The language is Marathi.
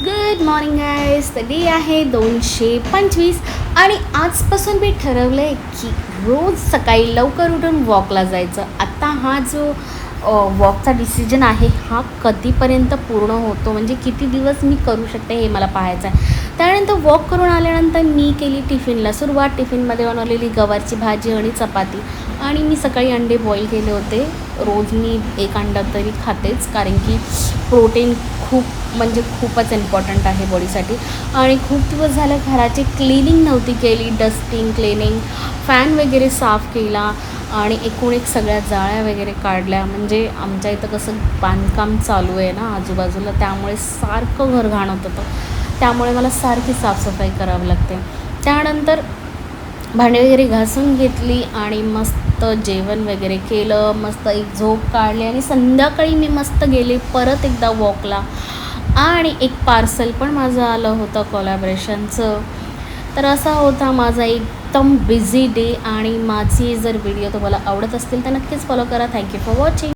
Good morning guys. तर डे आहे 225 आणि आजपासून मी ठरवलं आहे की रोज सकाळी लवकर उठून वॉकला जायचं. आता हा जो वॉकचा डिसिजन आहे हा कधीपर्यंत पूर्ण होतो, म्हणजे किती दिवस मी करू शकते हे मला पाहायचं आहे. त्यानंतर वॉक करून आल्यानंतर मी केली टिफिनला सुरुवात. टिफिनमध्ये बनवलेली गवारची भाजी आणि चपाती, आणि मी सकाळी अंडे बॉईल केले होते. रोज मी एक अंडा तरी खातेच, कारण की प्रोटीन खूपच इम्पॉर्टंट आहे बॉडीसाठी. आणि खूप दिवस झालं घराची क्लिनिंग नव्हती केली, डस्टिंग क्लिनिंग, फॅन वगैरे साफ केला आणि एकूण एक सगळ्या जाळ्या वगैरे काढल्या. म्हणजे आमच्या इथं कसं बांधकाम चालू आहे ना आजूबाजूला, त्यामुळे सारखं घर घाण होत होतं. त्यामुळे मला सारखी साफसफाई करावी लागते. त्यानंतर भांडी वगैरे घासून घेतली आणि मस्त जेवण वगैरे केलं, मस्त एक झोप काढली आणि संध्याकाळी मी मस्त गेले परत एकदा वॉकला. आणि एक पार्सल पण माझं आलं होतं कोलॅबरेशनचं. तर असा होता माझा एकदम बिझी डे. आणि माझी जर व्हिडिओ तुम्हाला आवडत असतील तर नक्कीच फॉलो करा. Thank you for watching.